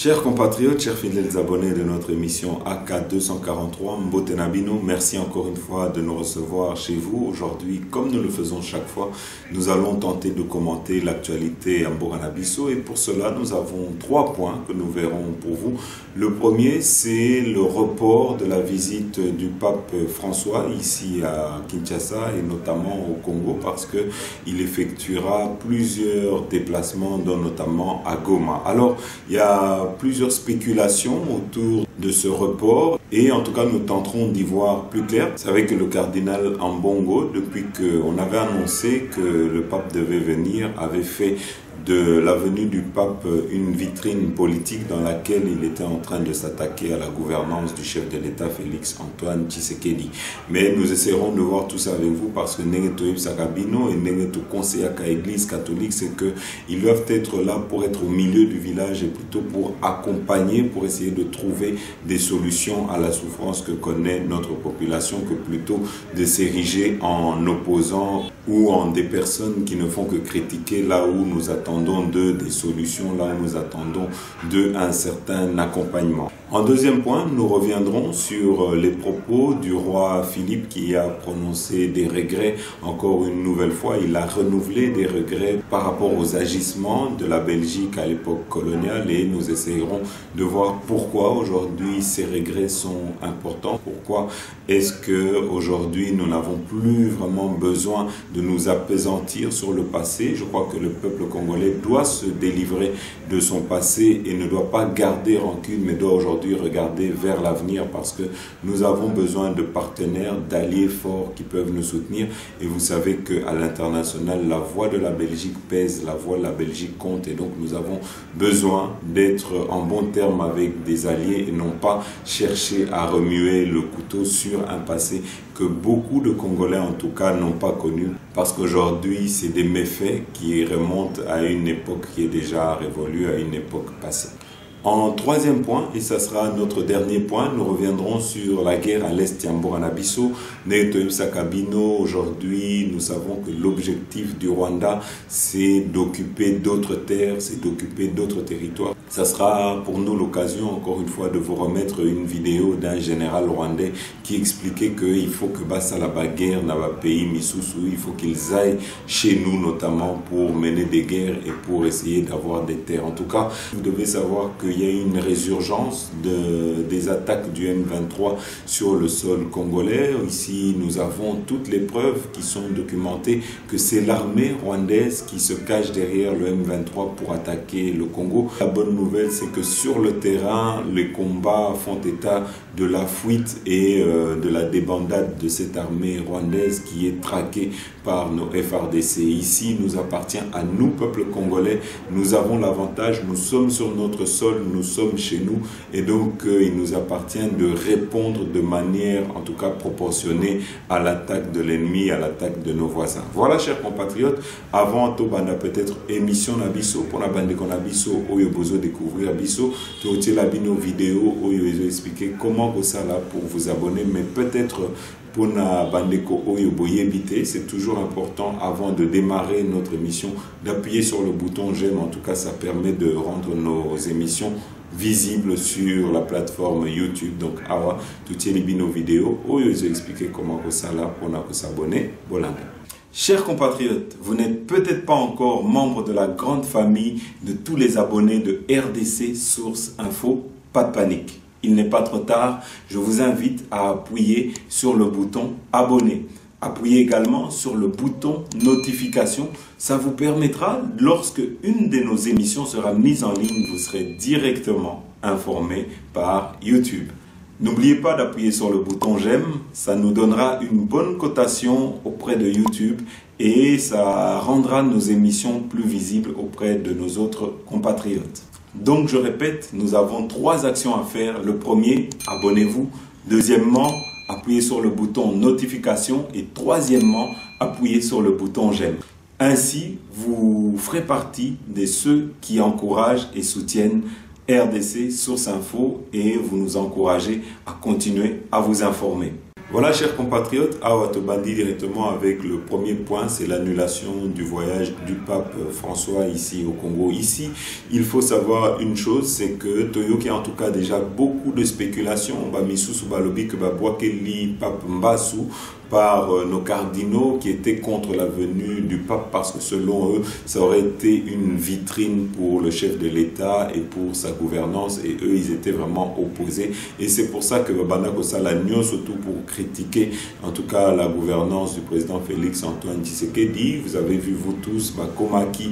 Chers compatriotes, chers fidèles abonnés de notre émission AK 243, Mbote Nabino, merci encore une fois de nous recevoir chez vous. Aujourd'hui, comme nous le faisons chaque fois, nous allons tenter de commenter l'actualité à Mboranabiso et pour cela, nous avons 3 points que nous verrons pour vous. Le premier, c'est le report de la visite du pape François ici à Kinshasa et notamment au Congo parce qu'il effectuera plusieurs déplacements, dont notamment à Goma. Alors, il y a plusieurs spéculations autour de ce report et en tout cas nous tenterons d'y voir plus clair. Vous savez que le cardinal Ambongo, depuis qu'on avait annoncé que le pape devait venir, avait fait de la venue du pape une vitrine politique dans laquelle il était en train de s'attaquer à la gouvernance du chef de l'État Félix Antoine Tshisekedi. Mais nous essaierons de voir tout ça avec vous parce que Nengeto Sakabino et Nengeto conseiller à l'Église catholique, c'est qu'ils doivent être là pour être au milieu du village et plutôt pour accompagner, pour essayer de trouver des solutions à la souffrance que connaît notre population que plutôt de s'ériger en opposants ou en des personnes qui ne font que critiquer là où nous attendons d'eux des solutions, là où nous attendons d'eux un certain accompagnement. En deuxième point, nous reviendrons sur les propos du roi Philippe qui a prononcé des regrets. Encore une nouvelle fois, il a renouvelé des regrets par rapport aux agissements de la Belgique à l'époque coloniale et nous essayerons de voir pourquoi aujourd'hui ces regrets sont importants. Pourquoi est-ce qu'aujourd'hui nous n'avons plus vraiment besoin de nous appesantir sur le passé. Je crois que le peuple congolais doit se délivrer de son passé et ne doit pas garder rancune mais doit aujourd'hui regarder vers l'avenir parce que nous avons besoin de partenaires, d'alliés forts qui peuvent nous soutenir et vous savez qu'à l'international, la voix de la Belgique pèse, la voix de la Belgique compte et donc nous avons besoin d'être en bon terme avec des alliés et non pas chercher à remuer le couteau sur un passé que beaucoup de Congolais en tout cas n'ont pas connu parce qu'aujourd'hui c'est des méfaits qui remontent à une époque qui est déjà révolue, à une époque passée. En troisième point, et ça sera notre dernier point, nous reviendrons sur la guerre à l'Est Mboranabiso. Nengeto Sakabino, aujourd'hui, nous savons que l'objectif du Rwanda, c'est d'occuper d'autres terres, c'est d'occuper d'autres territoires. Ça sera pour nous l'occasion, encore une fois, de vous remettre une vidéo d'un général rwandais qui expliquait qu'il faut que Bassa la guerre n'a pas pays Misusu, il faut qu'ils aillent chez nous notamment pour mener des guerres et pour essayer d'avoir des terres. En tout cas, vous devez savoir qu'il y a une résurgence des attaques du M23 sur le sol congolais. Ici, nous avons toutes les preuves qui sont documentées que c'est l'armée rwandaise qui se cache derrière le M23 pour attaquer le Congo. La bonne nouvelle, c'est que sur le terrain, les combats font état de la fuite et de la débandade de cette armée rwandaise qui est traquée par nos FARDC. Ici, nous appartient à nous, peuple congolais. Nous avons l'avantage, nous sommes sur notre sol, nous sommes chez nous et donc il nous appartient de répondre de manière en tout cas proportionnée à l'attaque de l'ennemi, à l'attaque de nos voisins. Voilà, chers compatriotes, avant tout banda peut-être émission Nabiso pour la bande Nabiso oyo bozo découvrir Abiso, tu as la bino vidéo oyo expliquer comment vous ça là pour vous abonner, mais peut-être pour na bandeko oyo boyebite, c'est toujours important avant de démarrer notre émission d'appuyer sur le bouton j'aime. En tout cas, ça permet de rendre nos émissions visibles sur la plateforme YouTube. Donc, awa toutes les bino vidéos oyo expliquer comment vous ça là pour s'abonner. Bolanda. Chers compatriotes, vous n'êtes peut-être pas encore membre de la grande famille de tous les abonnés de RDC Source Info. Pas de panique. Il n'est pas trop tard, je vous invite à appuyer sur le bouton abonner. Appuyez également sur le bouton notification. Ça vous permettra, lorsque une de nos émissions sera mise en ligne, vous serez directement informé par YouTube. N'oubliez pas d'appuyer sur le bouton j'aime, ça nous donnera une bonne cotation auprès de YouTube et ça rendra nos émissions plus visibles auprès de nos autres compatriotes. Donc je répète, nous avons 3 actions à faire. Le premier, abonnez-vous. Deuxièmement, appuyez sur le bouton notification. Et troisièmement, appuyez sur le bouton j'aime. Ainsi, vous ferez partie de ceux qui encouragent et soutiennent RDC Source Info et vous nous encouragez à continuer à vous informer. Voilà, chers compatriotes, à Watobandi directement avec le premier point, c'est l'annulation du voyage du pape François ici au Congo. Ici, il faut savoir une chose, c'est que Toyoki a en tout cas déjà beaucoup de spéculations. Bamisou Subalobi que Babouakeli pape Mbassou par nos cardinaux qui étaient contre la venue du pape parce que selon eux, ça aurait été une vitrine pour le chef de l'État et pour sa gouvernance et eux, ils étaient vraiment opposés. Et c'est pour ça que Babana Kosalagno, surtout pour critiquer en tout cas la gouvernance du président Félix Antoine Tshisekedi, vous avez vu vous tous, Komaki,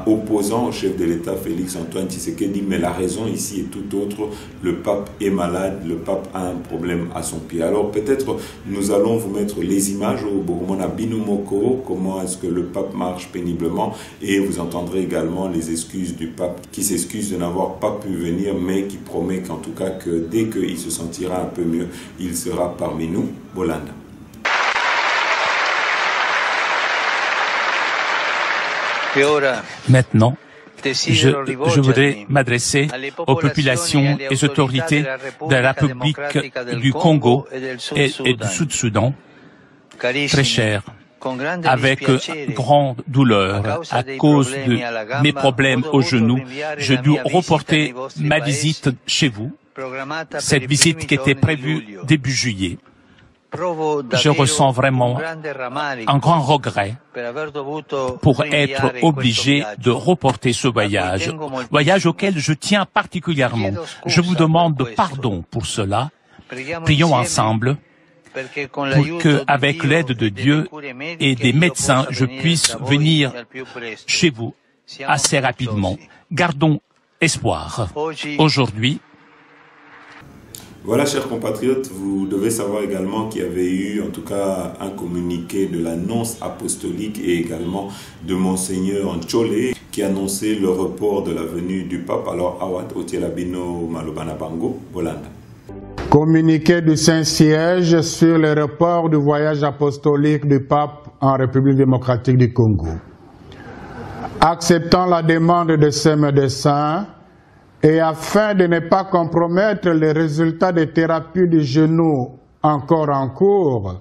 opposant au chef de l'État Félix Antoine Tshisekedi, mais la raison ici est tout autre, le pape est malade, le pape a un problème à son pied. Alors peut-être nous allons vous mettre les images au Bourmona Binumoko, comment est-ce que le pape marche péniblement, et vous entendrez également les excuses du pape qui s'excuse de n'avoir pas pu venir, mais qui promet qu'en tout cas que dès qu'il se sentira un peu mieux, il sera parmi nous. Bolanda. Maintenant, je voudrais m'adresser aux populations et aux autorités de la République du Congo et du Sud-Soudan, très chers, avec grande douleur à cause de mes problèmes aux genoux. Je dois reporter ma visite chez vous, cette visite qui était prévue début juillet. Je ressens vraiment un grand regret pour être obligé de reporter ce voyage auquel je tiens particulièrement. Je vous demande pardon pour cela. Prions ensemble pour que, avec l'aide de Dieu et des médecins, je puisse venir chez vous assez rapidement. Gardons espoir. Aujourd'hui, voilà, chers compatriotes, vous devez savoir également qu'il y avait eu en tout cas un communiqué de l'annonce apostolique et également de Monseigneur Nchole qui annonçait le report de la venue du pape. Alors, Awad Otielabino Malobana Bango, Bolanda. Communiqué du Saint-Siège sur le report du voyage apostolique du pape en République démocratique du Congo. Acceptant la demande de ces médecins, et afin de ne pas compromettre les résultats des thérapies du genou encore en cours,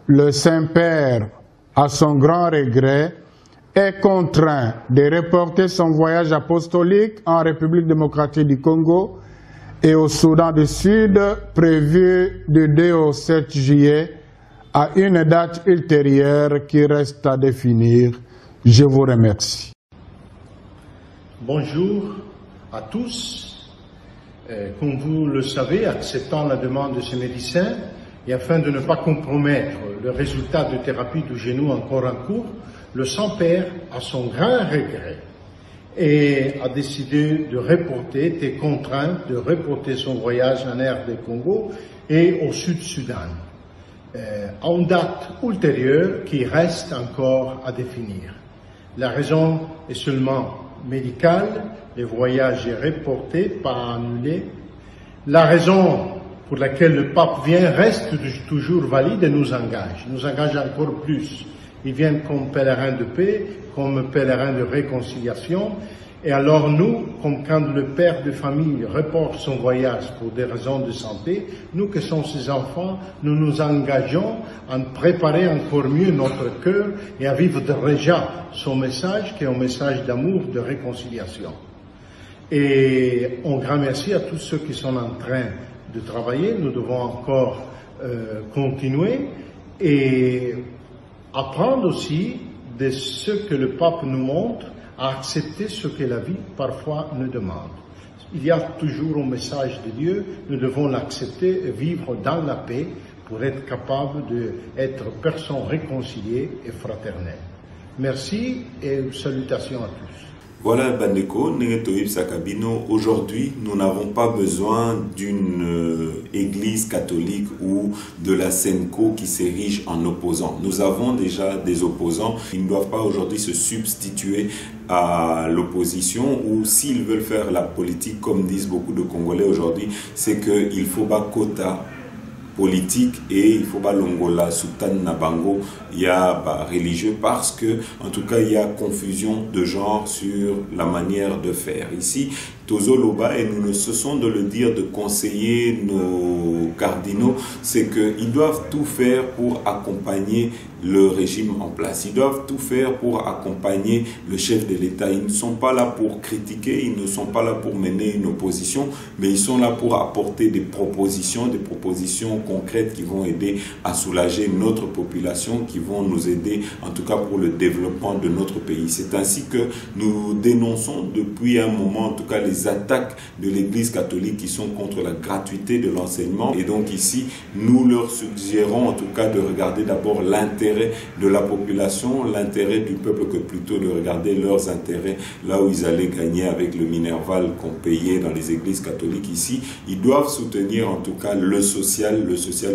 le Saint-Père, à son grand regret, est contraint de reporter son voyage apostolique en République démocratique du Congo et au Soudan du Sud, prévu du 2 au 7 juillet, à une date ultérieure qui reste à définir. Je vous remercie. Bonjour à tous. Comme vous le savez, acceptant la demande de ces médecins et afin de ne pas compromettre le résultat de thérapie du genou encore en cours, le Saint-Père, à son grand regret, a décidé de reporter, était contraint de reporter son voyage en RD Congo et au Sud-Soudan, à une date ultérieure qui reste encore à définir. La raison est seulement médicale, le voyage est reporté, pas annulé. La raison pour laquelle le pape vient reste toujours valide et nous engage encore plus. Il vient comme pèlerin de paix, comme pèlerin de réconciliation. Et alors nous, comme quand le père de famille reporte son voyage pour des raisons de santé, nous qui sommes ses enfants, nous nous engageons à préparer encore mieux notre cœur et à vivre déjà son message qui est un message d'amour, de réconciliation. Et un grand merci à tous ceux qui sont en train de travailler. Nous devons encore continuer et apprendre aussi de ce que le pape nous montre, à accepter ce que la vie parfois nous demande. Il y a toujours un message de Dieu, nous devons l'accepter et vivre dans la paix pour être capable d'être personnes réconciliées et fraternelles. Merci et salutations à tous. Voilà, Bandeko, Negetoïb Sakabino. Aujourd'hui, nous n'avons pas besoin d'une église catholique ou de la Senko qui s'érige en opposant. Nous avons déjà des opposants. Ils ne doivent pas aujourd'hui se substituer à l'opposition ou s'ils veulent faire la politique, comme disent beaucoup de Congolais aujourd'hui, c'est qu'il faut pas quota politique et il faut pas longola sultan nabango il y a religieux parce que en tout cas il y a confusion de genre sur la manière de faire ici. Tozoloba, et nous ne cessons de le dire, de conseiller nos cardinaux, c'est qu'ils doivent tout faire pour accompagner le régime en place. Ils doivent tout faire pour accompagner le chef de l'État. Ils ne sont pas là pour critiquer, ils ne sont pas là pour mener une opposition, mais ils sont là pour apporter des propositions concrètes qui vont aider à soulager notre population, qui vont nous aider en tout cas pour le développement de notre pays. C'est ainsi que nous dénonçons depuis un moment en tout cas les attaques de l'Église catholique qui sont contre la gratuité de l'enseignement, et donc ici nous leur suggérons en tout cas de regarder d'abord l'intérêt de la population, l'intérêt du peuple, que plutôt de regarder leurs intérêts là où ils allaient gagner avec le minerval qu'on payait dans les églises catholiques. Ici, ils doivent soutenir en tout cas le social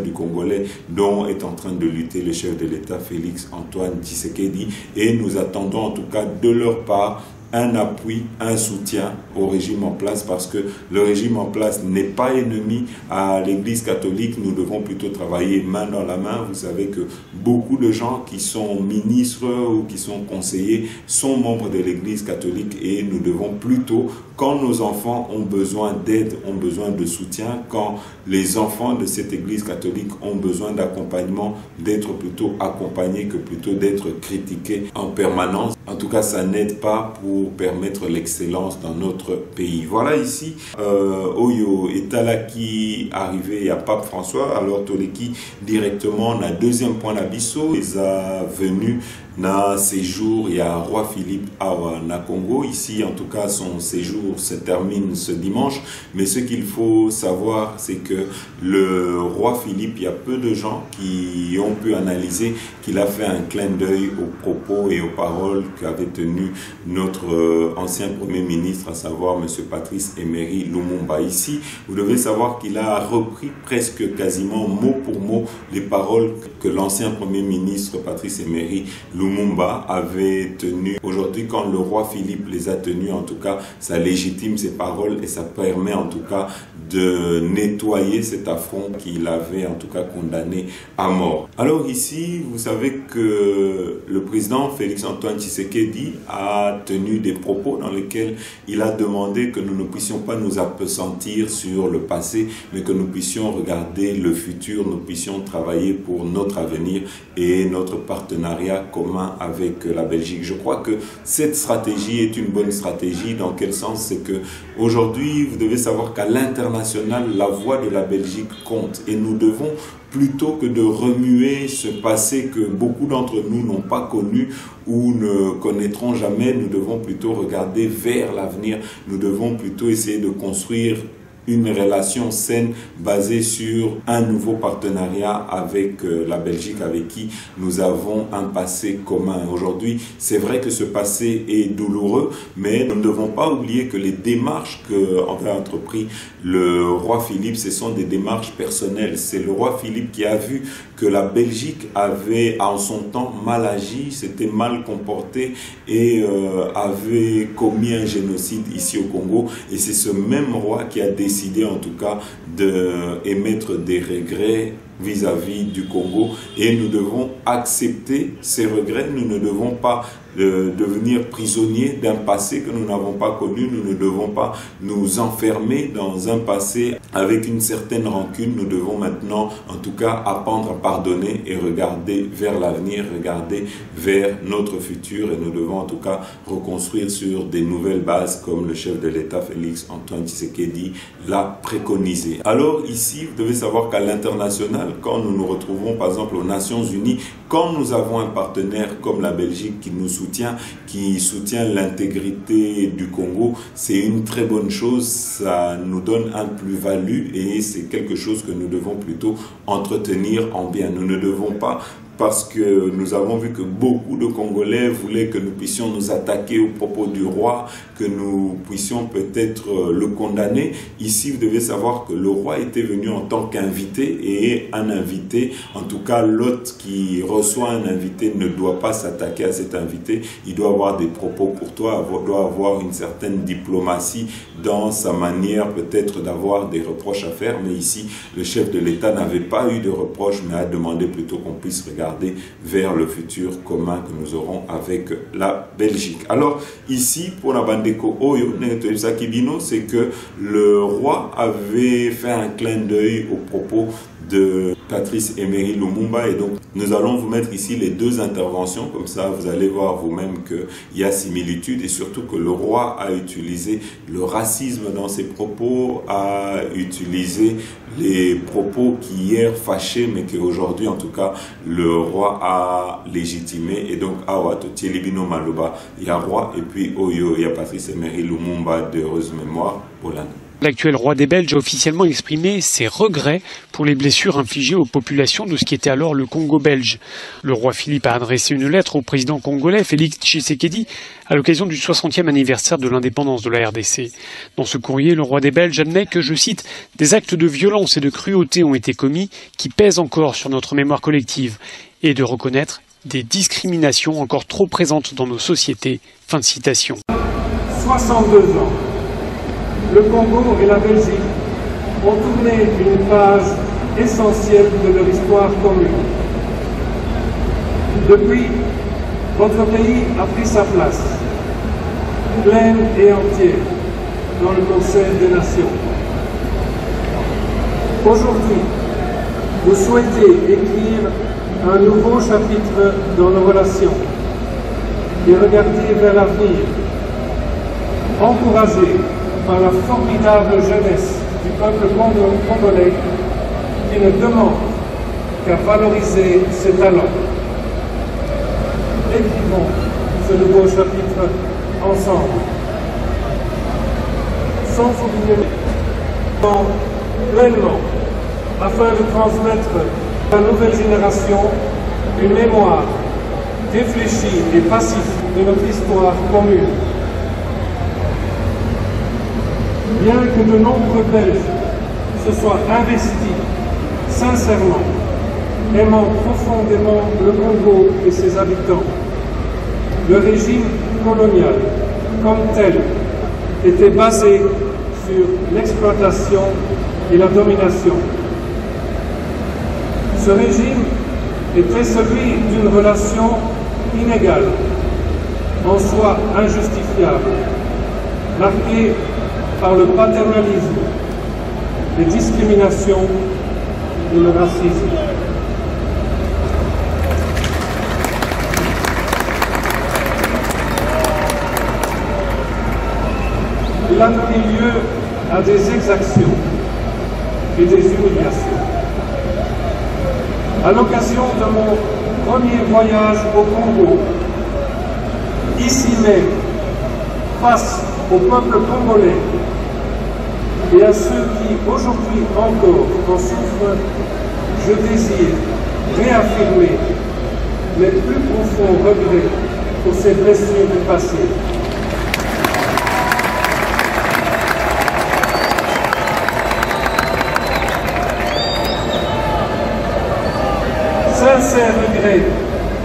du Congolais dont est en train de lutter le chef de l'État Félix Antoine Tshisekedi, et nous attendons en tout cas de leur part un appui, un soutien au régime en place, parce que le régime en place n'est pas ennemi à l'Église catholique. Nous devons plutôt travailler main dans la main. Vous savez que beaucoup de gens qui sont ministres ou qui sont conseillers sont membres de l'Église catholique, et nous devons plutôt, quand nos enfants ont besoin d'aide, ont besoin de soutien, quand les enfants de cette Église catholique ont besoin d'accompagnement, d'être plutôt accompagnés que plutôt d'être critiqués en permanence. En tout cas, ça n'aide pas pour permettre l'excellence dans notre pays. Voilà ici, Oyo et Talaki arrivé à Pape François, alors Toleki directement, na deuxième point d'Abisso, ils a venu na séjour, il y a Roi Philippe Awa na Congo. Ici, en tout cas, son séjour se termine ce dimanche. Mais ce qu'il faut savoir, c'est que le Roi Philippe, il y a peu de gens qui ont pu analyser qu'il a fait un clin d'œil aux propos et aux paroles qu'avait tenu notre ancien Premier ministre, à savoir M. Patrice Emery Lumumba. Ici, vous devez savoir qu'il a repris presque quasiment mot pour mot les paroles que l'ancien Premier ministre Patrice Emery Lumumba avait tenues. Aujourd'hui, quand le roi Philippe les a tenues, en tout cas, ça légitime ses paroles et ça permet en tout cas de nettoyer cet affront qu'il avait en tout cas condamné à mort. Alors ici, vous savez que le président Félix Antoine Tshisekedi a tenu des propos dans lesquels il a demandé que nous ne puissions pas nous appesantir sur le passé, mais que nous puissions regarder le futur, nous puissions travailler pour notre avenir et notre partenariat commun avec la Belgique. Je crois que cette stratégie est une bonne stratégie. Dans quel sens? C'est que aujourd'hui, vous devez savoir qu'à l'international, la voix de la Belgique compte, et nous devons, plutôt que de remuer ce passé que beaucoup d'entre nous n'ont pas connu ou ne connaîtront jamais, nous devons plutôt regarder vers l'avenir. Nous devons plutôt essayer de construire une relation saine basée sur un nouveau partenariat avec la Belgique, avec qui nous avons un passé commun. Aujourd'hui, c'est vrai que ce passé est douloureux, mais nous ne devons pas oublier que les démarches qu'avait entrepris le roi Philippe, ce sont des démarches personnelles. C'est le roi Philippe qui a vu que la Belgique avait en son temps mal agi, s'était mal comporté et avait commis un génocide ici au Congo. Et c'est ce même roi qui a décidé en tout cas d'émettre des regrets vis-à-vis du Congo, et nous devons accepter ces regrets. Nous ne devons pas devenir prisonniers d'un passé que nous n'avons pas connu. Nous ne devons pas nous enfermer dans un passé avec une certaine rancune. Nous devons maintenant en tout cas apprendre à pardonner et regarder vers l'avenir, regarder vers notre futur, et nous devons en tout cas reconstruire sur des nouvelles bases comme le chef de l'État Félix Antoine Tshisekedi l'a préconisé. Alors ici, vous devez savoir qu'à l'international, quand nous nous retrouvons par exemple aux Nations Unies, quand nous avons un partenaire comme la Belgique qui nous soutient, qui soutient l'intégrité du Congo, c'est une très bonne chose, ça nous donne un plus-value et c'est quelque chose que nous devons plutôt entretenir en bien. Nous ne devons pas, parce que nous avons vu que beaucoup de Congolais voulaient que nous puissions nous attaquer aux propos du roi, que nous puissions peut-être le condamner. Ici, vous devez savoir que le roi était venu en tant qu'invité, et un invité, en tout cas l'hôte qui reçoit un invité, ne doit pas s'attaquer à cet invité. Il doit avoir des propos pour toi, doit avoir une certaine diplomatie dans sa manière peut-être d'avoir des reproches à faire. Mais ici, le chef de l'État n'avait pas eu de reproches, mais a demandé plutôt qu'on puisse regarder regarder vers le futur commun que nous aurons avec la Belgique. Alors ici, pour la Bandeko Oyo, c'est que le roi avait fait un clin d'œil au propos de Patrice Emery Lumumba, et donc nous allons vous mettre ici les deux interventions, comme ça vous allez voir vous-même qu'il y a similitude, et surtout que le roi a utilisé le racisme dans ses propos, a utilisé les propos qui hier fâchaient, mais qu'aujourd'hui en tout cas le roi a légitimé. Et donc Awa Tielibino Maloba, il y a roi, et puis Oyo, il y a Patrice Emery Lumumba, de heureuse mémoire pour l'année. L'actuel roi des Belges a officiellement exprimé ses regrets pour les blessures infligées aux populations de ce qui était alors le Congo belge. Le roi Philippe a adressé une lettre au président congolais Félix Tshisekedi à l'occasion du 60e anniversaire de l'indépendance de la RDC. Dans ce courrier, le roi des Belges admet que, je cite, « des actes de violence et de cruauté ont été commis qui pèsent encore sur notre mémoire collective » et de reconnaître des discriminations encore trop présentes dans nos sociétés. Fin de citation. 62 ans. Le Congo et la Belgique ont tourné une page essentielle de leur histoire commune. Depuis, votre pays a pris sa place, pleine et entière, dans le Conseil des Nations. Aujourd'hui, vous souhaitez écrire un nouveau chapitre dans nos relations et regarder vers l'avenir, encouragé par la formidable jeunesse du peuple congolais qui ne demande qu'à valoriser ses talents. Écrivons ce nouveau chapitre ensemble, sans oublier pleinement, afin de transmettre à la nouvelle génération une mémoire réfléchie et pacifique de notre histoire commune. Bien que de nombreux Belges se soient investis sincèrement, aimant profondément le Congo et ses habitants, le régime colonial, comme tel, était basé sur l'exploitation et la domination. Ce régime était celui d'une relation inégale, en soi injustifiable, marquée par le paternalisme, les discriminations et le racisme. Il a donné lieu à des exactions et des humiliations. À l'occasion de mon premier voyage au Congo, ici même, face au peuple congolais et à ceux qui aujourd'hui encore en souffrent, je désire réaffirmer mes plus profonds regrets pour ces blessures du passé. Sincère regret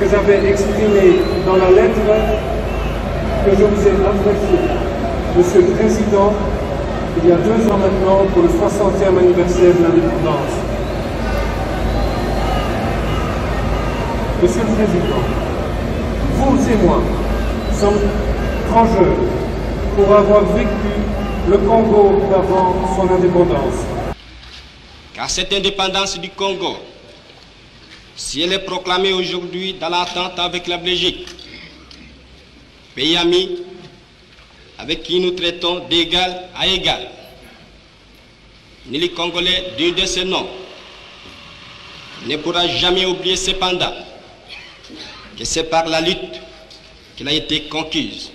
que j'avais exprimé dans la lettre que je vous ai adressée, Monsieur le Président, il y a 2 ans maintenant, pour le 60e anniversaire de l'indépendance. Monsieur le Président, vous et moi sommes trop jeunes pour avoir vécu le Congo d'avant son indépendance. Car cette indépendance du Congo, si elle est proclamée aujourd'hui dans l'attente avec la Belgique, pays ami avec qui nous traitons d'égal à égal, ni les Congolais digne de ce nom ne pourra jamais oublier cependant que c'est par la lutte qu'elle a été conquise.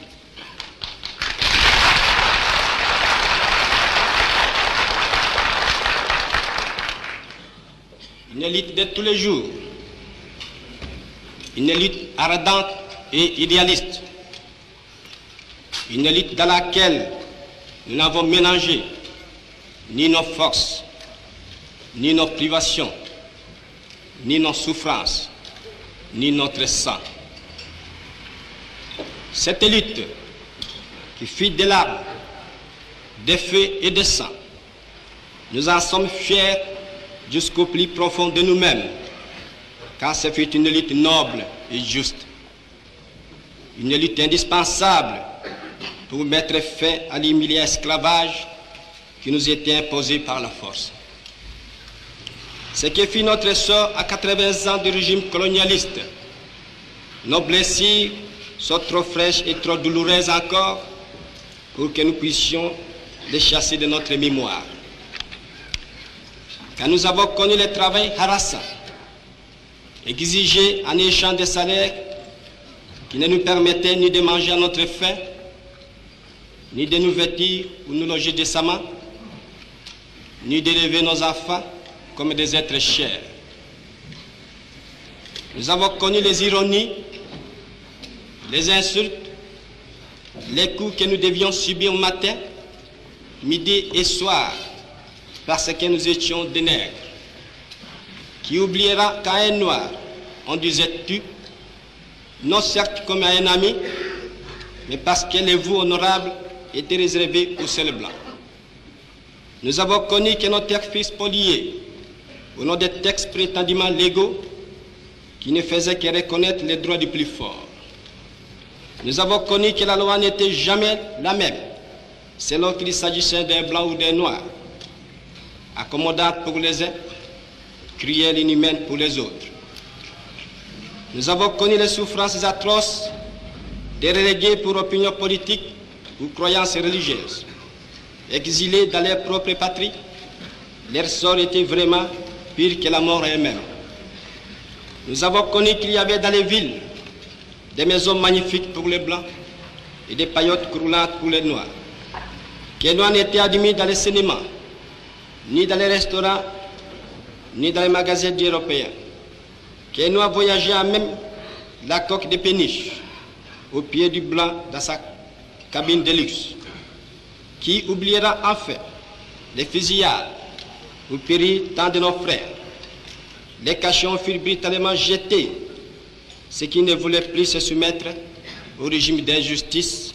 Une lutte de tous les jours, une lutte ardente et idéaliste, une lutte dans laquelle nous n'avons mélangé ni nos forces, ni nos privations, ni nos souffrances, ni notre sang. Cette lutte qui fit des larmes, des feux et des sang, nous en sommes fiers jusqu'au plus profond de nous-mêmes, car ce fut une lutte noble et juste, une lutte indispensable pour mettre fin à l'humiliant esclavage qui nous était imposé par la force. Ce qui fut notre sort à 80 ans du régime colonialiste. Nos blessures sont trop fraîches et trop douloureuses encore pour que nous puissions les chasser de notre mémoire. Quand nous avons connu le travail harassant, exigé en échange des salaires qui ne nous permettaient ni de manger à notre faim, ni de nous vêtir ou nous loger décemment, ni d'élever nos enfants comme des êtres chers. Nous avons connu les ironies, les insultes, les coups que nous devions subir matin, midi et soir, parce que nous étions des nègres. Qui oubliera qu'à un noir, on disait tu, non certes comme à un ami, mais parce que les voeux honorables étaient réservés aux seuls blancs. Nous avons connu que nos terres furent spoliées au nom des textes prétendument légaux qui ne faisaient que reconnaître les droits du plus fort. Nous avons connu que la loi n'était jamais la même, selon qu'il s'agissait d'un blanc ou d'un noir, accommodante pour les uns, cruelle et inhumaine pour les autres. Nous avons connu les souffrances atroces des relégués pour opinion politique ou croyances religieuses. Exilés dans leur propre patrie, leur sort était vraiment pire que la mort elle-même. Nous avons connu qu'il y avait dans les villes des maisons magnifiques pour les blancs et des paillotes croulantes pour les noirs. Que les noirs n'étaient admis dans les cinémas, ni dans les restaurants, ni dans les magasins européens. Que les noirs voyageaient à même la coque de péniche, au pied du blanc dans sa cabine de luxe. Qui oubliera enfin les fusillades où périrent tant de nos frères. Les cachons furent brutalement jetés, ceux qui ne voulaient plus se soumettre au régime d'injustice,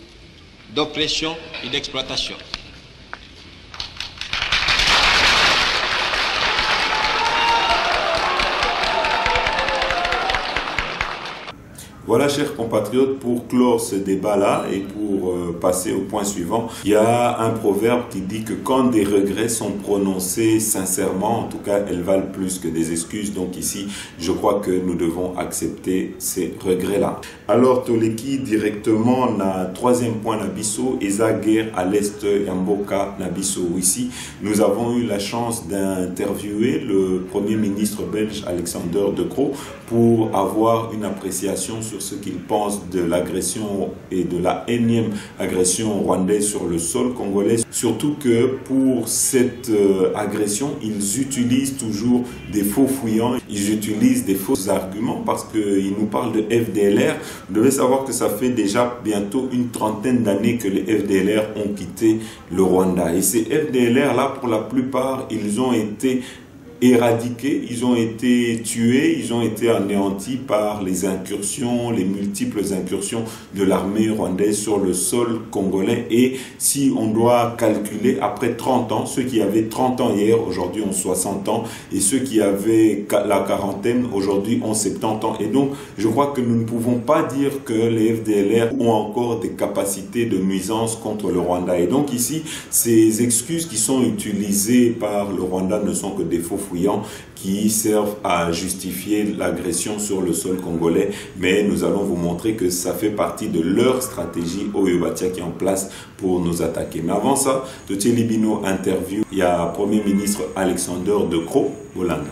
d'oppression et d'exploitation. Voilà, chers compatriotes, pour clore ce débat-là et pour passer au point suivant, il y a un proverbe qui dit que quand des regrets sont prononcés sincèrement, en tout cas, elles valent plus que des excuses. Donc ici, je crois que nous devons accepter ces regrets-là. Alors, Toleki, directement, na troisième point Nabiso, Eza guerre à l'est Yamboka Nabiso. Ici, nous avons eu la chance d'interviewer le Premier ministre belge Alexander De Croo pour avoir une appréciation sur ce qu'il pense de l'agression et de la énième agression rwandaise sur le sol congolais. Surtout que pour cette agression, ils utilisent toujours des faux fuyants, ils utilisent des faux arguments parce qu'ils nous parlent de FDLR. Vous devez savoir que ça fait déjà bientôt une trentaine d'années que les FDLR ont quitté le Rwanda. Et ces FDLR-là, pour la plupart, ils ont été éradiqués, ils ont été tués, ils ont été anéantis par les incursions, les multiples incursions de l'armée rwandaise sur le sol congolais. Et si on doit calculer, après 30 ans, ceux qui avaient 30 ans hier, aujourd'hui ont 60 ans, et ceux qui avaient la quarantaine, aujourd'hui ont 70 ans. Et donc, je crois que nous ne pouvons pas dire que les FDLR ont encore des capacités de nuisance contre le Rwanda. Et donc ici, ces excuses qui sont utilisées par le Rwanda ne sont que des faux qui servent à justifier l'agression sur le sol congolais, mais nous allons vous montrer que ça fait partie de leur stratégie Oyobatia qui est en place pour nous attaquer. Mais avant ça, Totier Libino interview, il y a Premier ministre Alexander De Croo, Hollande.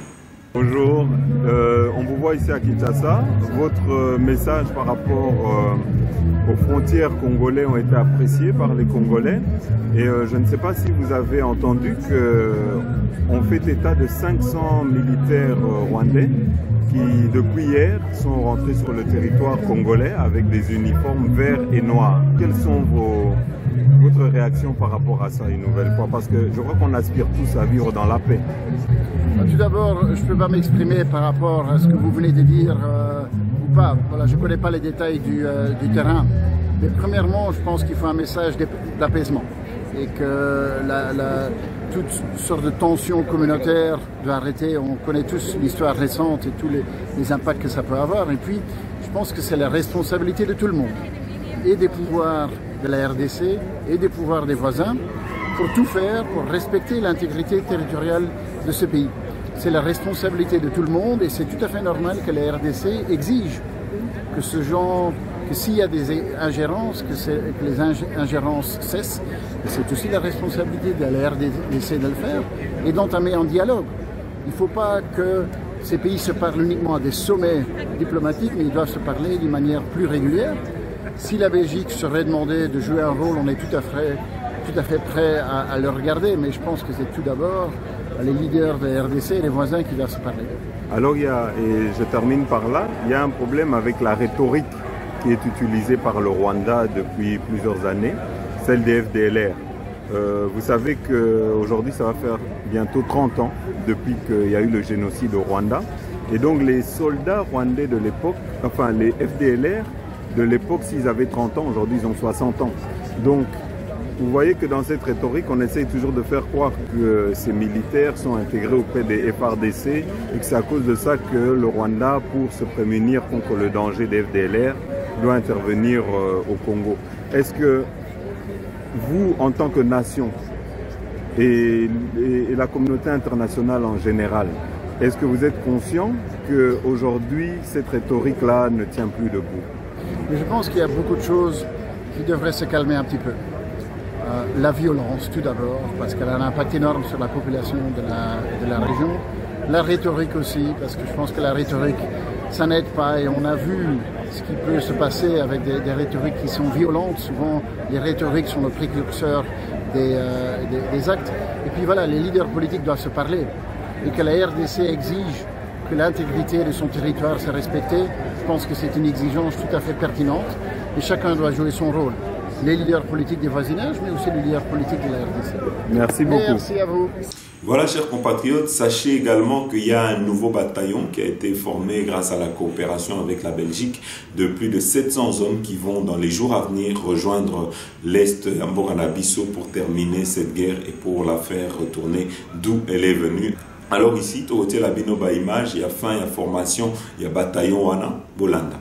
Bonjour, on vous voit ici à Kinshasa. Votre message par rapport aux frontières congolaises ont été appréciés par les Congolais. Et je ne sais pas si vous avez entendu qu'on fait état de 500 militaires rwandais qui, depuis hier, sont rentrés sur le territoire congolais avec des uniformes verts et noirs. Quelles sont votre réaction par rapport à ça une nouvelle fois? Parce que je crois qu'on aspire tous à vivre dans la paix. Tout d'abord, je ne peux pas m'exprimer par rapport à ce que vous venez de dire ou pas. Voilà, je ne connais pas les détails du terrain. Mais premièrement, je pense qu'il faut un message d'apaisement. et que toutes sortes de tensions communautaires doivent arrêter. On connaît tous l'histoire récente et tous les impacts que ça peut avoir. Et puis, je pense que c'est la responsabilité de tout le monde, et des pouvoirs de la RDC et des pouvoirs des voisins, pour tout faire pour respecter l'intégrité territoriale de ce pays. C'est la responsabilité de tout le monde et c'est tout à fait normal que la RDC exige que ce genre, que s'il y a des ingérences, que les ingérences cessent. C'est aussi la responsabilité de la RDC de le faire et d'entamer un dialogue. Il ne faut pas que ces pays se parlent uniquement à des sommets diplomatiques, mais ils doivent se parler d'une manière plus régulière. Si la Belgique serait demandée de jouer un rôle, on est tout à fait prêt à le regarder, mais je pense que c'est tout d'abord les leaders de la RDC et les voisins qui doivent se parler. Alors et je termine par là, il y a un problème avec la rhétorique qui est utilisée par le Rwanda depuis plusieurs années, celle des FDLR. Vous savez qu'aujourd'hui, ça va faire bientôt 30 ans depuis qu'il y a eu le génocide au Rwanda. Et donc les soldats rwandais de l'époque, enfin les FDLR de l'époque, s'ils avaient 30 ans, aujourd'hui ils ont 60 ans. Donc vous voyez que dans cette rhétorique, on essaye toujours de faire croire que ces militaires sont intégrés auprès des FARDC et que c'est à cause de ça que le Rwanda, pour se prémunir contre le danger des FDLR, doit intervenir au Congo. Est-ce que vous, en tant que nation et la communauté internationale en général, est-ce que vous êtes conscient qu'aujourd'hui, cette rhétorique-là ne tient plus debout? Je pense qu'il y a beaucoup de choses qui devraient se calmer un petit peu. La violence, tout d'abord, parce qu'elle a un impact énorme sur la population de la région. La rhétorique aussi, parce que je pense que la rhétorique, ça n'aide pas. Et on a vu ce qui peut se passer avec des rhétoriques qui sont violentes. Souvent, les rhétoriques sont le précurseur des actes. Et puis voilà, les leaders politiques doivent se parler. Et que la RDC exige que l'intégrité de son territoire soit respectée, je pense que c'est une exigence tout à fait pertinente. Et chacun doit jouer son rôle. Les leaders politiques des voisinages, mais aussi les leaders politiques de la RDC. Merci beaucoup. Merci à vous. Voilà, chers compatriotes, sachez également qu'il y a un nouveau bataillon qui a été formé grâce à la coopération avec la Belgique de plus de 700 hommes qui vont dans les jours à venir rejoindre l'Est Amborana-Bissau pour terminer cette guerre et pour la faire retourner d'où elle est venue. Alors ici, au hôtel Abino Image, il y a fin, il y a formation, il y a bataillon Wana, Bolanda.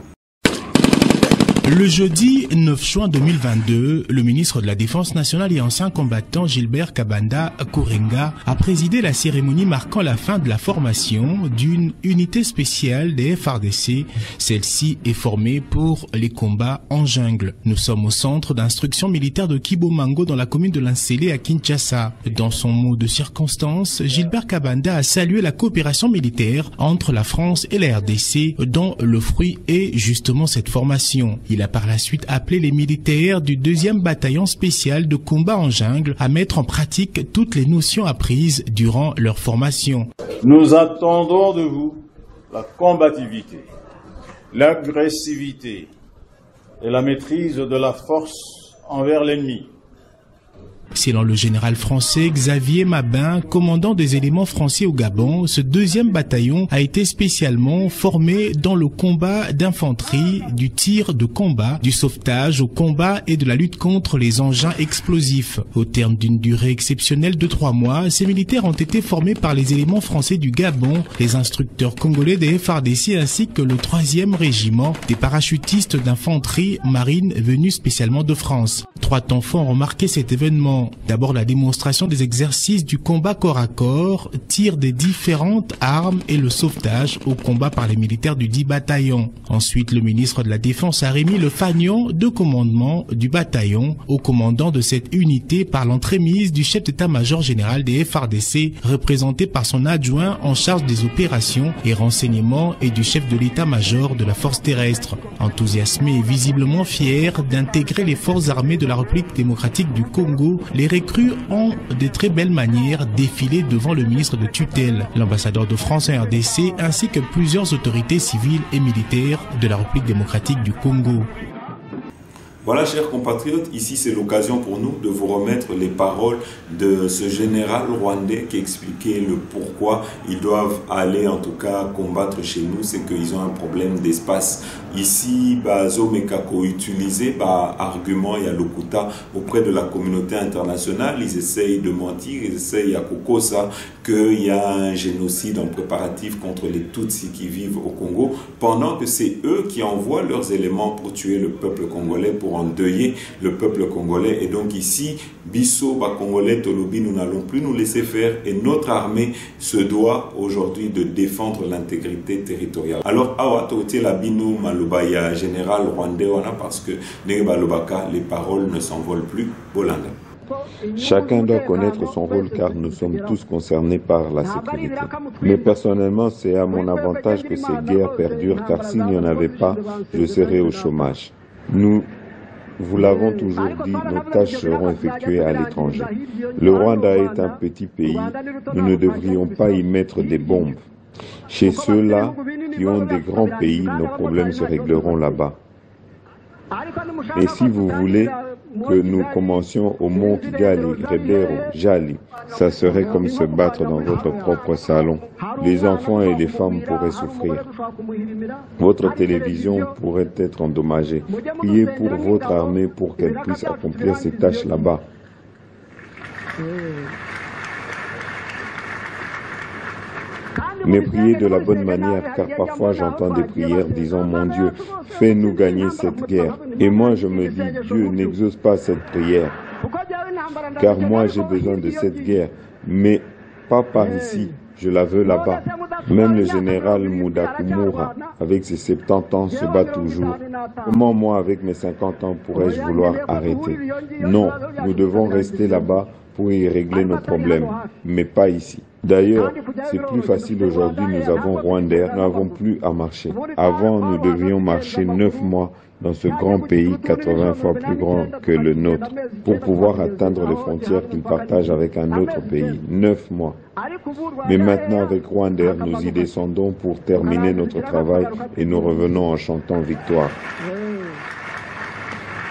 Le jeudi 9 juin 2022, le ministre de la Défense nationale et ancien combattant Gilbert Kabanda Kourenga a présidé la cérémonie marquant la fin de la formation d'une unité spéciale des FARDC. Celle-ci est formée pour les combats en jungle. Nous sommes au centre d'instruction militaire de Kibomango dans la commune de Linsele à Kinshasa. Dans son mot de circonstance, Gilbert Kabanda a salué la coopération militaire entre la France et la RDC dont le fruit est justement cette formation. Il a par la suite appelé les militaires du 2e bataillon spécial de combat en jungle à mettre en pratique toutes les notions apprises durant leur formation. Nous attendons de vous la combativité, l'agressivité et la maîtrise de la force envers l'ennemi. Selon le général français Xavier Mabin, commandant des éléments français au Gabon, ce 2e bataillon a été spécialement formé dans le combat d'infanterie, du tir de combat, du sauvetage au combat et de la lutte contre les engins explosifs. Au terme d'une durée exceptionnelle de 3 mois, ces militaires ont été formés par les éléments français du Gabon, les instructeurs congolais des FARDC ainsi que le 3e régiment des parachutistes d'infanterie marine venus spécialement de France. 3 temps forts ont marqué cet événement. D'abord la démonstration des exercices du combat corps à corps, tir des différentes armes et le sauvetage au combat par les militaires du 10 bataillon. Ensuite, le ministre de la Défense a remis le fanion de commandement du bataillon au commandant de cette unité par l'entremise du chef d'état-major général des FARDC, représenté par son adjoint en charge des opérations et renseignements et du chef de l'état-major de la force terrestre. Enthousiasmés et visiblement fiers d'intégrer les forces armées de la République démocratique du Congo, les recrues ont de très belles manières défilé devant le ministre de tutelle, l'ambassadeur de France en RDC ainsi que plusieurs autorités civiles et militaires de la République démocratique du Congo. Voilà, chers compatriotes, ici c'est l'occasion pour nous de vous remettre les paroles de ce général rwandais qui expliquait le pourquoi ils doivent aller en tout cas combattre chez nous, c'est qu'ils ont un problème d'espace. Ici, Zomekako utilisé argument et à l'Okuta auprès de la communauté internationale, ils essayent de mentir, ils essayent à Kokosa qu'il y a un génocide en préparatif contre les Tutsis qui vivent au Congo, pendant que c'est eux qui envoient leurs éléments pour tuer le peuple congolais, pour endeuiller le peuple congolais. Et donc ici, Bisso, Congolais, Tolobi, nous n'allons plus nous laisser faire et notre armée se doit aujourd'hui de défendre l'intégrité territoriale. Alors, Awatotie Labino Malobaya, général rwandais, parce que les paroles ne s'envolent plus. Bolanda. Chacun doit connaître son rôle car nous sommes tous concernés par la sécurité. Mais personnellement, c'est à mon avantage que ces guerres perdurent car s'il n'y en avait pas, je serais au chômage. Nous vous l'avons toujours dit, nos tâches seront effectuées à l'étranger. Le Rwanda est un petit pays, nous ne devrions pas y mettre des bombes. Chez ceux-là qui ont des grands pays, nos problèmes se régleront là-bas. Et si vous voulez que nous commencions au Mont Kigali, Rebero, Jali, ça serait comme se battre dans votre propre salon. Les enfants et les femmes pourraient souffrir. Votre télévision pourrait être endommagée. Priez pour votre armée pour qu'elle puisse accomplir ses tâches là-bas. Mais priez de la bonne manière, car parfois j'entends des prières disant « Mon Dieu, fais-nous gagner cette guerre ». Et moi je me dis « Dieu n'exauce pas cette prière, car moi j'ai besoin de cette guerre, mais pas par ici, je la veux là-bas ». Même le général Mudakumura, avec ses 70 ans, se bat toujours. Comment moi, avec mes 50 ans, pourrais-je vouloir arrêter? Non, nous devons rester là-bas pour y régler nos problèmes, mais pas ici. D'ailleurs, c'est plus facile aujourd'hui, nous avons Rwandair, nous n'avons plus à marcher. Avant, nous devions marcher 9 mois dans ce grand pays 80 fois plus grand que le nôtre pour pouvoir atteindre les frontières qu'il partage avec un autre pays. 9 mois. Mais maintenant, avec Rwandair, nous y descendons pour terminer notre travail et nous revenons en chantant victoire.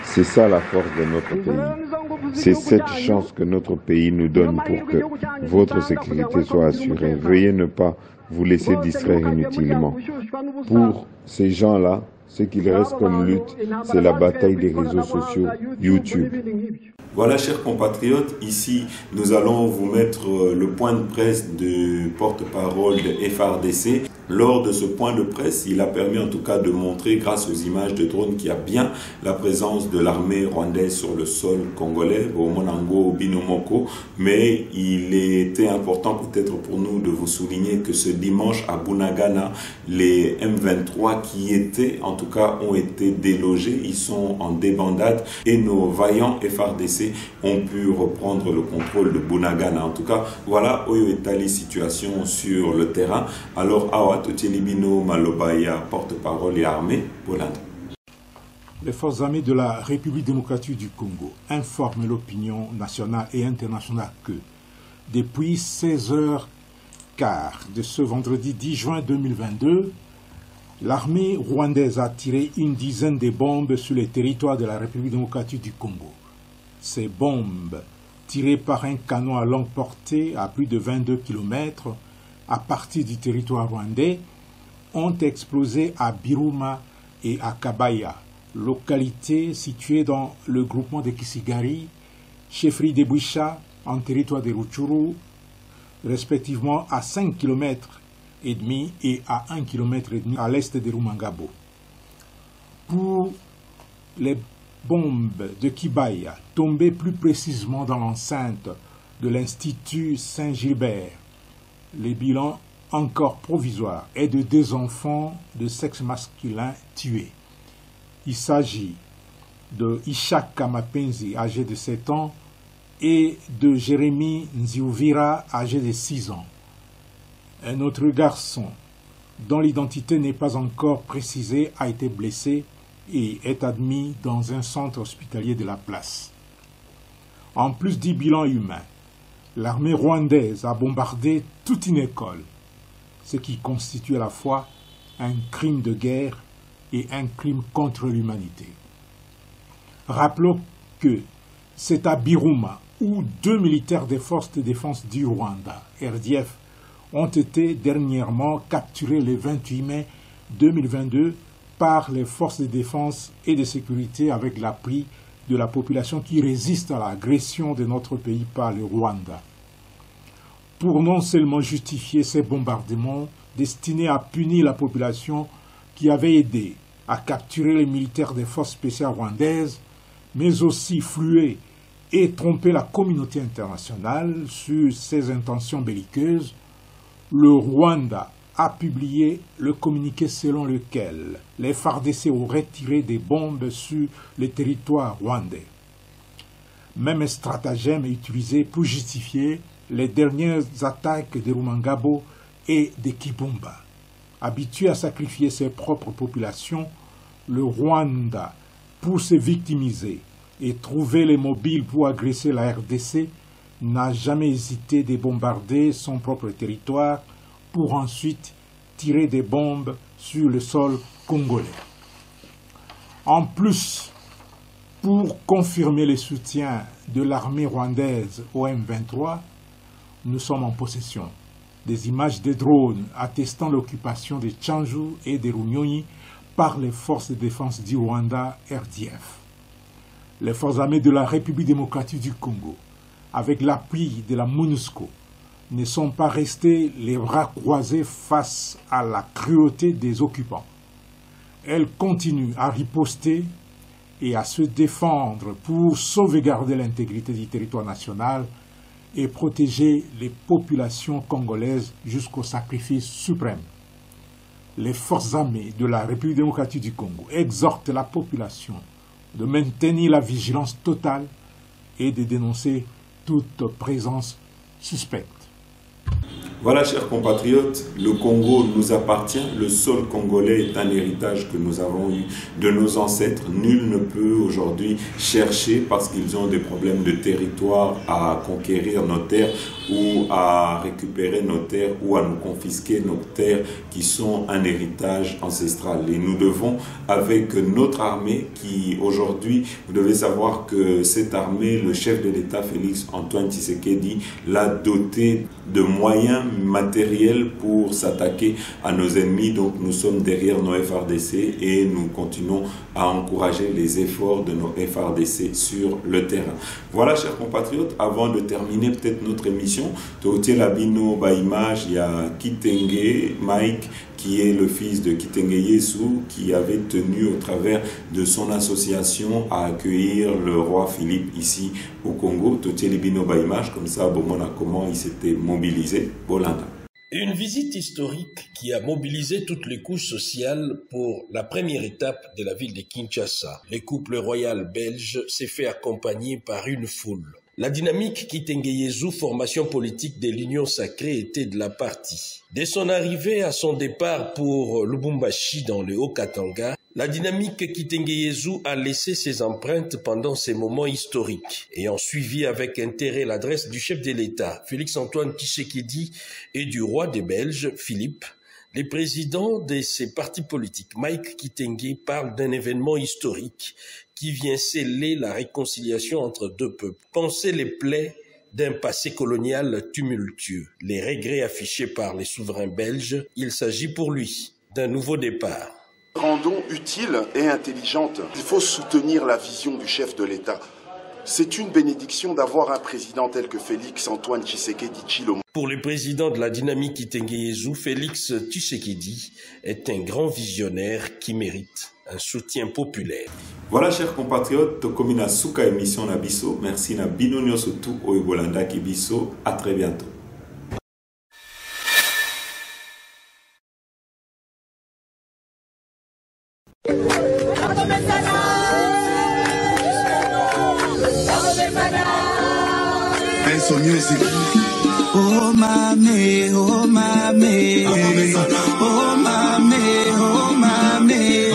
C'est ça la force de notre pays. C'est cette chance que notre pays nous donne pour que votre sécurité soit assurée. Veuillez ne pas vous laisser distraire inutilement. Pour ces gens-là, ce qu'il reste comme lutte, c'est la bataille des réseaux sociaux, YouTube. Voilà, chers compatriotes, ici, nous allons vous mettre le point de presse du porte-parole de FARDC. Lors de ce point de presse, il a permis en tout cas de montrer, grâce aux images de drones, qu'il y a bien la présence de l'armée rwandaise sur le sol congolais, au Monango, au Binomoko. Mais il était important peut-être pour nous de vous souligner que ce dimanche à Bunagana, les M23 qui étaient, en tout cas, ont été délogés. Ils sont en débandade et nos vaillants FARDC ont pu reprendre le contrôle de Bunagana. En tout cas, voilà où est la situation sur le terrain. Alors, Totielibino Malobaya, porte-parole et armée, Bolanda. Les forces armées de la République démocratique du Congo informent l'opinion nationale et internationale que depuis 16h15 de ce vendredi 10 juin 2022, l'armée rwandaise a tiré une dizaine de bombes sur les territoires de la République démocratique du Congo. Ces bombes, tirées par un canon à longue portée à plus de 22 km, à partir du territoire rwandais, ont explosé à Biruma et à Kabaya, localités situées dans le groupement de Kisigari, chefferie de Boucha, en territoire de Rutshuru, respectivement à 5 km et demi et à 1 km et demi à l'est de Rumangabo. Pour les bombes de Kibaya, tombées plus précisément dans l'enceinte de l'Institut Saint-Gilbert, les bilans encore provisoires est de 2 enfants de sexe masculin tués. Il s'agit de Ishaka Mapenzi, âgé de 7 ans, et de Jérémy Nziuvira, âgé de 6 ans. Un autre garçon, dont l'identité n'est pas encore précisée, a été blessé et est admis dans un centre hospitalier de la place. En plus du bilan humain, l'armée rwandaise a bombardé toute une école, ce qui constitue à la fois un crime de guerre et un crime contre l'humanité. Rappelons que c'est à Biruma où 2 militaires des forces de défense du Rwanda, RDF, ont été dernièrement capturés le 28 mai 2022 par les forces de défense et de sécurité avec l'appui de la population qui résiste à l'agression de notre pays par le Rwanda. Pour non seulement justifier ces bombardements destinés à punir la population qui avait aidé à capturer les militaires des forces spéciales rwandaises, mais aussi flouer et tromper la communauté internationale sur ses intentions belliqueuses, le Rwanda a publié le communiqué selon lequel les FARDC auraient tiré des bombes sur le territoire rwandais. Même stratagème est utilisé pour justifier les dernières attaques de Rumangabo et de Kibumba. Habitué à sacrifier ses propres populations, le Rwanda, pour se victimiser et trouver les mobiles pour agresser la RDC, n'a jamais hésité de bombarder son propre territoire pour ensuite tirer des bombes sur le sol congolais. En plus, pour confirmer le soutien de l'armée rwandaise au M23, nous sommes en possession des images de drones attestant l'occupation de Tchanzu et de Runyonyi par les forces de défense du Rwanda RDF. Les forces armées de la République démocratique du Congo, avec l'appui de la MONUSCO, ne sont pas restées les bras croisés face à la cruauté des occupants. Elles continuent à riposter et à se défendre pour sauvegarder l'intégrité du territoire national et protéger les populations congolaises jusqu'au sacrifice suprême. Les forces armées de la République démocratique du Congo exhortent la population de maintenir la vigilance totale et de dénoncer toute présence suspecte. Voilà, chers compatriotes, le Congo nous appartient. Le sol congolais est un héritage que nous avons eu de nos ancêtres. Nul ne peut aujourd'hui chercher, parce qu'ils ont des problèmes de territoire, à conquérir nos terres ou à récupérer nos terres ou à nous confisquer nos terres qui sont un héritage ancestral. Et nous devons, avec notre armée qui aujourd'hui, vous devez savoir que cette armée, le chef de l'État Félix Antoine Tshisekedi l'a dotée de moyens matériels pour s'attaquer à nos ennemis. Donc nous sommes derrière nos FARDC et nous continuons à encourager les efforts de nos FARDC sur le terrain. Voilà, chers compatriotes, avant de terminer peut-être notre émission, Totier Labino Baimage, il y a Kitenge Mike, qui est le fils de Kitenge Yesu, qui avait tenu au travers de son association à accueillir le roi Philippe ici au Congo. Totier Labino Baimage, comme ça, Bomona, comment il s'était mobilisé. Bolanda. Une visite historique qui a mobilisé toutes les couches sociales pour la première étape de la ville de Kinshasa. Le couple royal belge s'est fait accompagner par une foule. La dynamique Kitenge Yesu, formation politique de l'Union sacrée, était de la partie. Dès son arrivée à son départ pour Lubumbashi dans le Haut-Katanga, la dynamique Kitenge Yesu a laissé ses empreintes pendant ces moments historiques, ayant suivi avec intérêt l'adresse du chef de l'État, Félix Antoine Tshisekedi, et du roi des Belges, Philippe. Les présidents de ces partis politiques, Mike Kitenge, parlent d'un événement historique qui vient sceller la réconciliation entre deux peuples. Penser les plaies d'un passé colonial tumultueux, les regrets affichés par les souverains belges, il s'agit pour lui d'un nouveau départ. Rendons utile et intelligente. Il faut soutenir la vision du chef de l'État. C'est une bénédiction d'avoir un président tel que Félix Antoine Tshisekedi Tshilombo. Pour le président de la dynamique Kitenge Yesu, Félix Tshisekedi est un grand visionnaire qui mérite un soutien populaire. Voilà, chers compatriotes, Tokomina Suka émission Nabiso. Merci na Binonio surtout au Bolanda Kibiso. À très bientôt. Oh mame, oh mame, oh mame, oh mame,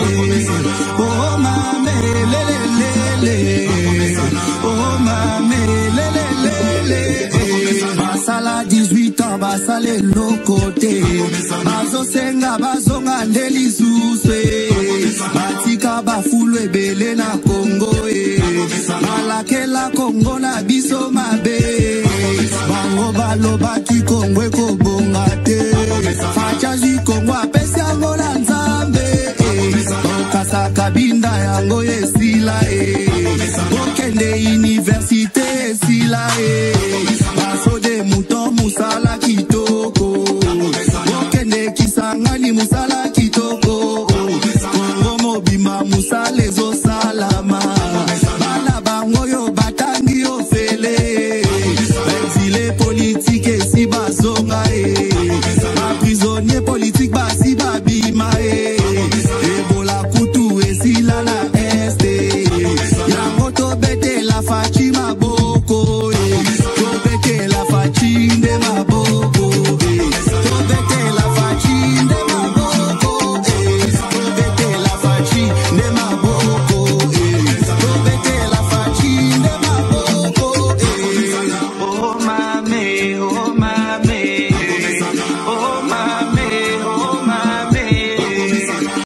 oh mame, lele lele, oh mame, lele lele. Basala 18 ans, basale lokote, bazo senga bazonga ndeli suswe, batika bafulu ebele na Congo. Bakela Kongo na biso mabe bango baloba ki Kongo ekobongate facha zi Kongo apesi yango na nzambe okasa kabinda yango esila okende universite esila baso de mouton musala kitoko okende kisangani musala kitoko Kongo mobima musale